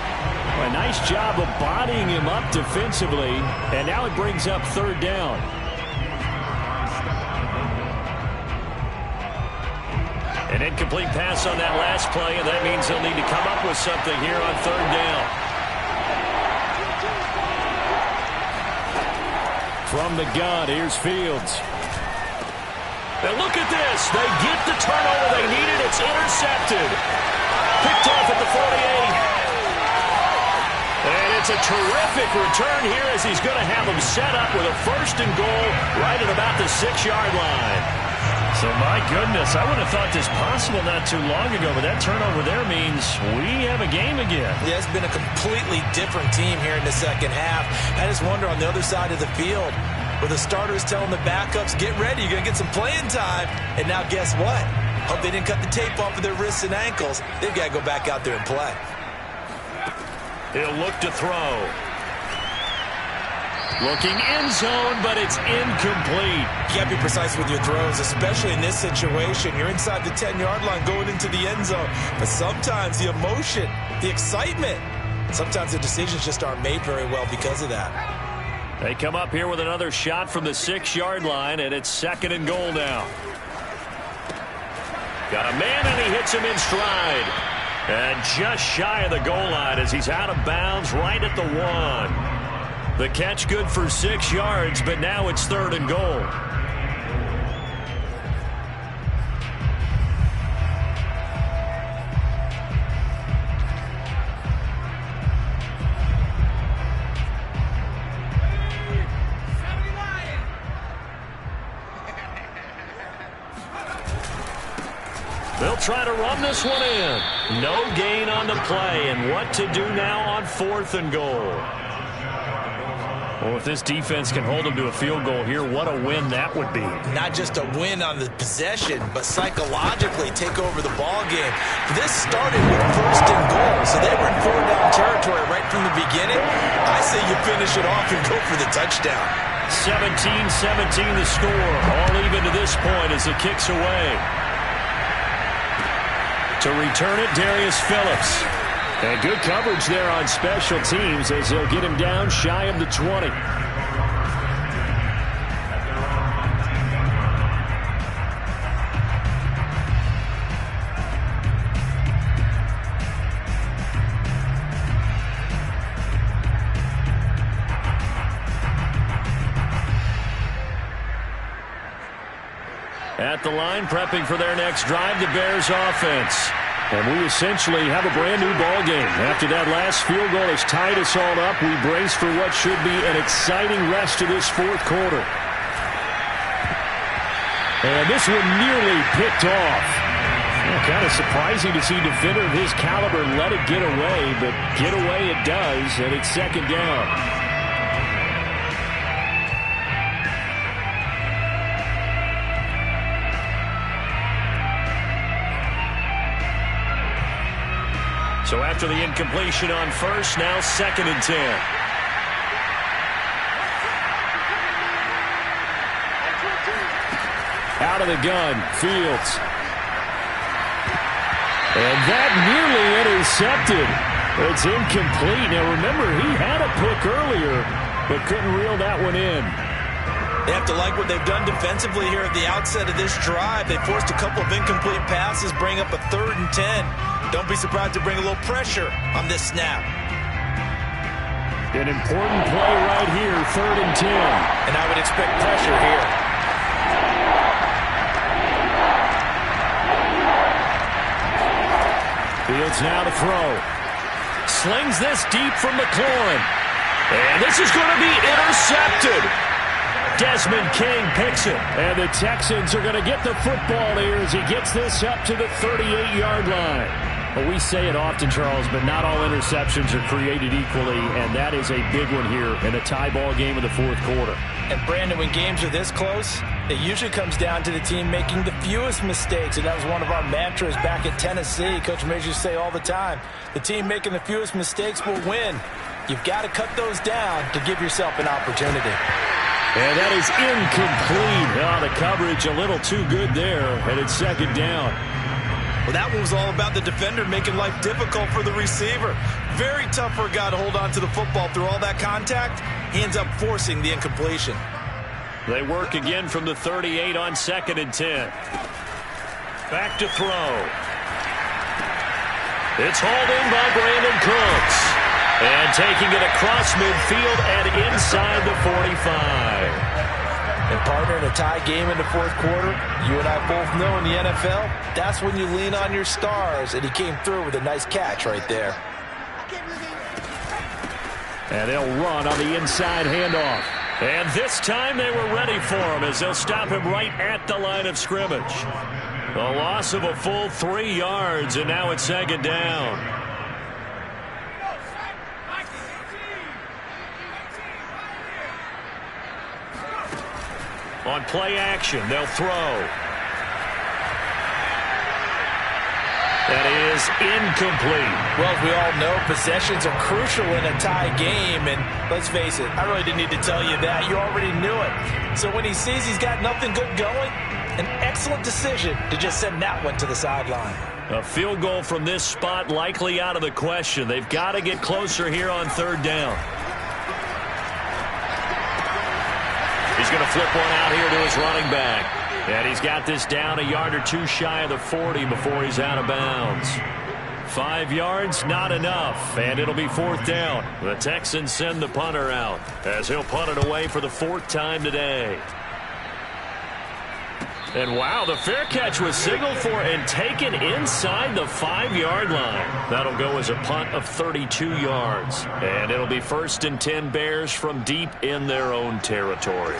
A nice job of bodying him up defensively. And now it brings up 3rd down. An incomplete pass on that last play, and that means they'll need to come up with something here on 3rd down. From the gun, here's Fields. And look at this. They get the turnover they needed. It's intercepted. Picked off at the 48. And it's a terrific return here as he's going to have them set up with a 1st and goal right at about the 6-yard line. So, my goodness, I would have thought this possible not too long ago, but that turnover there means we have a game again. Yeah, it's been a completely different team here in the 2nd half. I just wonder on the other side of the field, where the starters telling the backups, get ready, you're going to get some playing time. And now guess what? Hope they didn't cut the tape off of their wrists and ankles. They've got to go back out there and play. He'll look to throw. Looking end zone, but it's incomplete. You got to be precise with your throws, especially in this situation. You're inside the 10-yard line going into the end zone. But sometimes the emotion, the excitement, sometimes the decisions just aren't made very well because of that. They come up here with another shot from the 6-yard line, and it's 2nd and goal now. Got a man, and he hits him in stride. And just shy of the goal line as he's out of bounds right at the 1. The catch good for 6 yards, but now it's 3rd and goal. They'll try to run this one in. No gain on the play, and what to do now on 4th and goal. Well, if this defense can hold them to a field goal here, what a win that would be. Not just a win on the possession, but psychologically take over the ball game. This started with 1st and goal, so they were in 4-down territory right from the beginning. I say you finish it off and go for the touchdown. 17-17 the score. All even to this point as it kicks away. To return it, Darius Phillips. And good coverage there on special teams as they'll get him down shy of the 20. At the line, prepping for their next drive, the Bears offense. And we essentially have a brand-new ball game. After that last field goal has tied us all up, we brace for what should be an exciting rest of this 4th quarter. And this one nearly picked off. Kind of surprising to see a defender of his caliber let it get away, but get away it does, and it's second down. So after the incompletion on first, now 2nd and 10. Out of the gun, Fields. And that nearly intercepted. It's incomplete. Now remember, he had a pick earlier, but couldn't reel that one in. They have to like what they've done defensively here at the outset of this drive. They forced a couple of incomplete passes, bring up a 3rd and 10. Don't be surprised to bring a little pressure on this snap. An important play right here, 3rd and 10. And I would expect pressure here. Fields now to throw. Slings this deep from McLaurin. And this is going to be intercepted. Desmond King picks it. And the Texans are going to get the football here as he gets this up to the 38-yard line. Well, we say it often, Charles, but not all interceptions are created equally, and that is a big one here in a tie ball game in the 4th quarter. And, Brandon, when games are this close, it usually comes down to the team making the fewest mistakes, and that was one of our mantras back at Tennessee. Coach Mays used to say all the time, the team making the fewest mistakes will win. You've got to cut those down to give yourself an opportunity. And that is incomplete. Oh, the coverage a little too good there, and it's 2nd down. Well, that one was all about the defender making life difficult for the receiver. Very tough for a guy to hold on to the football through all that contact. He ends up forcing the incompletion. They work again from the 38 on 2nd and 10. Back to throw. It's hauled in by Brandon Cooks. And taking it across midfield and inside the 45. And, partner, in a tie game in the 4th quarter, you and I both know in the NFL, that's when you lean on your stars, and he came through with a nice catch right there. And they'll run on the inside handoff. And this time they were ready for him as they'll stop him right at the line of scrimmage. A loss of a full 3 yards, and now it's 2nd down. On play action, they'll throw. That is incomplete. Well, as we all know, possessions are crucial in a tie game, and let's face it, I really didn't need to tell you that. You already knew it. So when he sees he's got nothing good going, an excellent decision to just send that one to the sideline. A field goal from this spot likely out of the question. They've got to get closer here on 3rd down. He's going to flip one out here to his running back. And he's got this down a yard or two shy of the 40 before he's out of bounds. 5 yards, not enough. And it'll be 4th down. The Texans send the punter out as he'll punt it away for the 4th time today. And wow, the fair catch was signaled for and taken inside the 5-yard line. That'll go as a punt of 32 yards. And it'll be 1st and 10 Bears from deep in their own territory.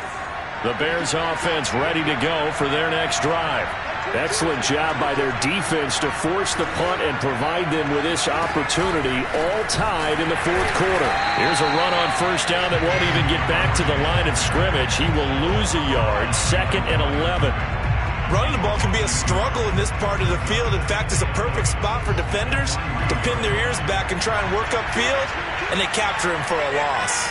The Bears offense ready to go for their next drive. Excellent job by their defense to force the punt and provide them with this opportunity, all tied in the 4th quarter. Here's a run on 1st down that won't even get back to the line of scrimmage. He will lose a yard, 2nd and 11. Running the ball can be a struggle in this part of the field. In fact, it's a perfect spot for defenders to pin their ears back and try and work upfield, and they capture him for a loss.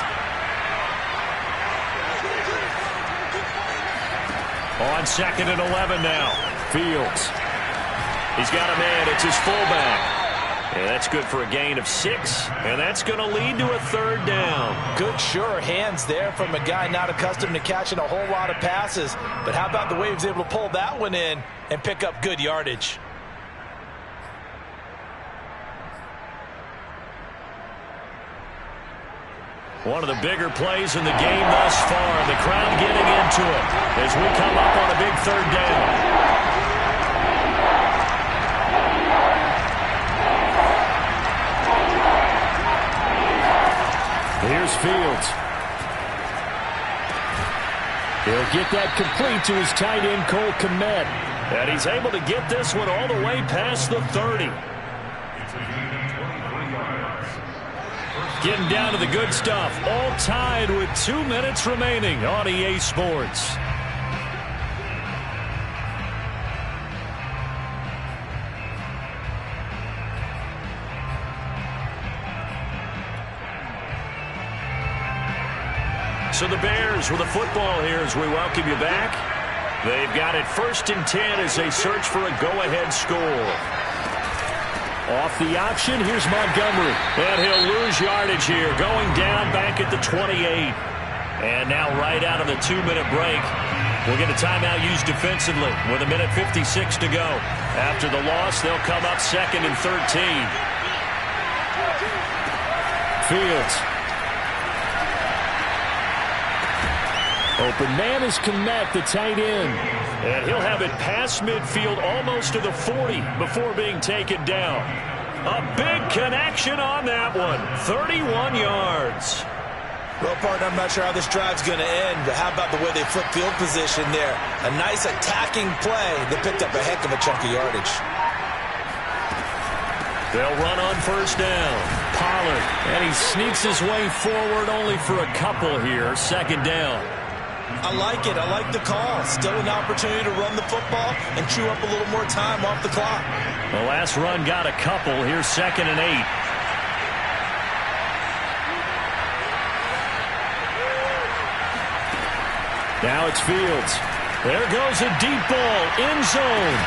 On 2nd and 11 now. Fields. He's got a man. It's his fullback. And that's good for a gain of 6. And that's going to lead to a 3rd down. Good, sure hands there from a guy not accustomed to catching a whole lot of passes. But how about the way he was able to pull that one in and pick up good yardage? One of the bigger plays in the game thus far. The crowd getting into it as we come up on a big 3rd down. Here's Fields. He'll get that complete to his tight end, Cole Kmet. And he's able to get this one all the way past the 30. Getting down to the good stuff. All tied with 2 minutes remaining on EA Sports. So the Bears with the football here as we welcome you back. They've got it 1st and 10 as they search for a go-ahead score. Off the option, here's Montgomery. And he'll lose yardage here, going down back at the 28. And now right out of the 2-minute break, we'll get a timeout used defensively with 1:56 to go. After the loss, they'll come up 2nd and 13. Fields. Open man is Kmet, the tight end. And he'll have it past midfield almost to the 40 before being taken down. A big connection on that one. 31 yards. Well, partner, I'm not sure how this drive's going to end, but how about the way they flip field position there? A nice attacking play that picked up a heck of a chunk of yardage. They'll run on 1st down. Pollard, and he sneaks his way forward only for a couple here. 2nd down. I like it. I like the call. Still an opportunity to run the football and chew up a little more time off the clock. The last run got a couple. Here's 2nd and 8. Now it's Fields. There goes a deep ball. End zone.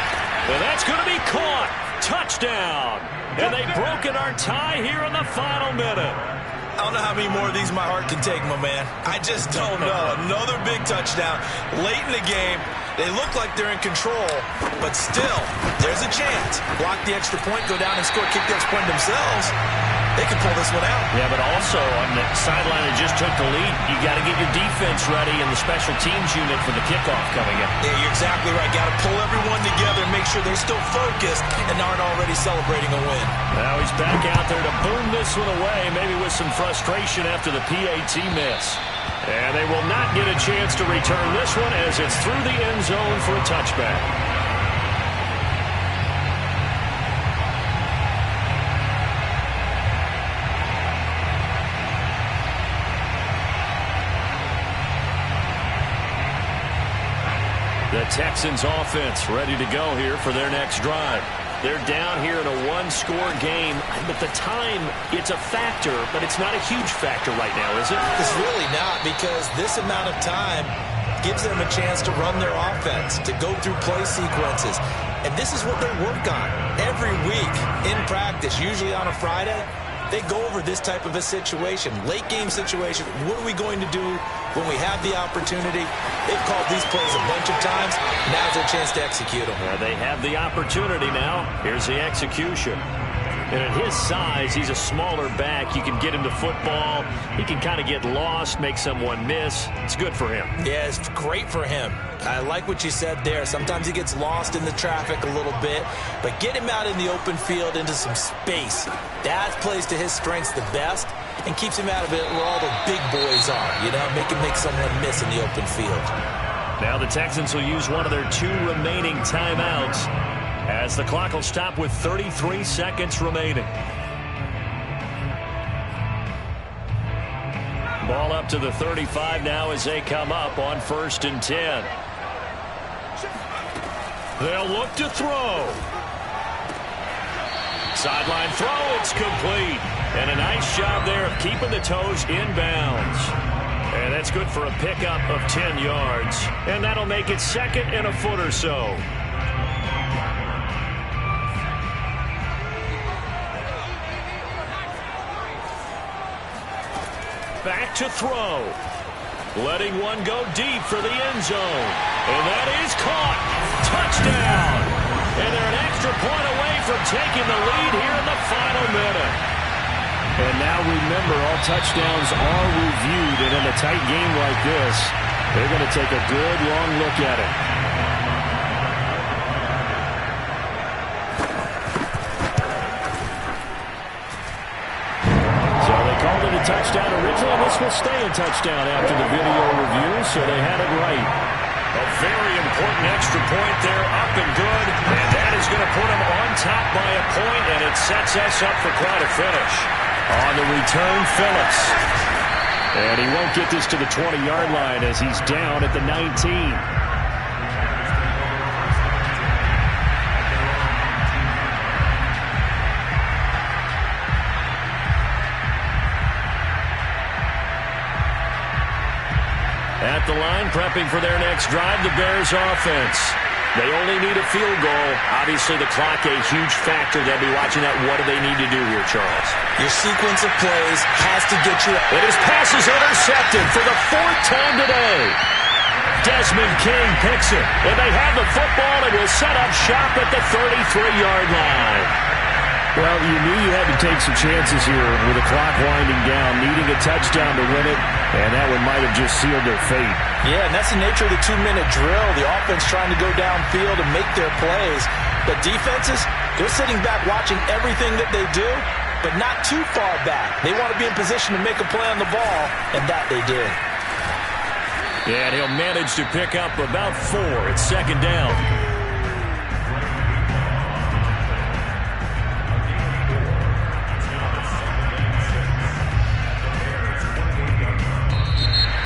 And that's going to be caught. Touchdown. And they've broken our tie here in the final minute. I don't know how many more of these my heart can take, my man. I just don't know. Another big touchdown. Late in the game, they look like they're in control, but still, there's a chance. Block the extra point, go down and score, kick the extra point themselves. They can pull this one out. Yeah, but also on the sideline that just took the lead, you got to get your defense ready and the special teams unit for the kickoff coming in. Yeah, you're exactly right. Got to pull everyone together and make sure they're still focused and aren't already celebrating a win. Now he's back out there to boom this one away, maybe with some frustration after the PAT miss. And they will not get a chance to return this one as it's through the end zone for a touchback. The Texans offense ready to go here for their next drive. They're down here in a one-score game, but the time, it's a factor, but it's not a huge factor right now, is it? It's really not, because this amount of time gives them a chance to run their offense, to go through play sequences. And this is what they work on every week in practice, usually on a Friday. They go over this type of a situation, late game situation. What are we going to do when we have the opportunity? They've called these plays a bunch of times. Now's their chance to execute them. They have the opportunity now. Here's the execution. And at his size, he's a smaller back. You can get him to football. He can kind of get lost, make someone miss. It's good for him. Yeah, it's great for him. I like what you said there. Sometimes he gets lost in the traffic a little bit, but get him out in the open field into some space. That plays to his strengths the best and keeps him out of it where all the big boys are, you know, make someone miss in the open field. Now the Texans will use one of their 2 remaining timeouts as the clock will stop with 33 seconds remaining. Ball up to the 35 now as they come up on 1st and 10. They'll look to throw. Sideline throw, it's complete. And a nice job there of keeping the toes inbounds. And that's good for a pickup of 10 yards. And that'll make it 2nd and a foot or so. Back to throw. Letting one go deep for the end zone. And that is caught. Touchdown. And they're an extra point away from taking the lead here in the final minute. And now remember, all touchdowns are reviewed. And in a tight game like this, they're going to take a good long look at it. Touchdown originally. This will stay a touchdown after the video review, so they had it right. A very important extra point there, up and good. And that is going to put him on top by a point, and it sets us up for quite a finish. On the return, Phillips. And he won't get this to the 20-yard line as he's down at the 19. At the line, prepping for their next drive, the Bears offense. They only need a field goal. Obviously, the clock a huge factor. They'll be watching that. What do they need to do here, Charles? Your sequence of plays has to get you. And his pass is intercepted for the 4th time today. Desmond King picks it. And they have the football and will set up shop at the 33-yard line. Well, you knew you had to take some chances here with the clock winding down, needing a touchdown to win it, and that one might have just sealed their fate. Yeah, and that's the nature of the 2-minute drill. The offense trying to go downfield and make their plays. But defenses, they're sitting back watching everything that they do, but not too far back. They want to be in position to make a play on the ball, and that they did. Yeah, and he'll manage to pick up about 4. It's 2nd down.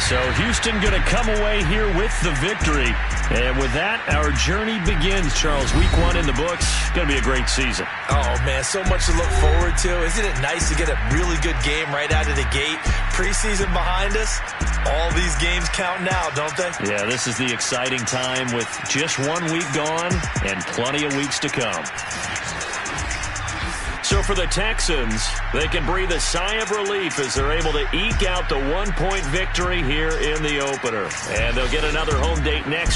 So Houston going to come away here with the victory. And with that, our journey begins, Charles. Week 1 in the books. Going to be a great season. Oh, man, so much to look forward to. Isn't it nice to get a really good game right out of the gate? Preseason behind us. All these games count now, don't they? Yeah, this is the exciting time with just 1 week gone and plenty of weeks to come. So for the Texans, they can breathe a sigh of relief as they're able to eke out the 1-point victory here in the opener. And they'll get another home date next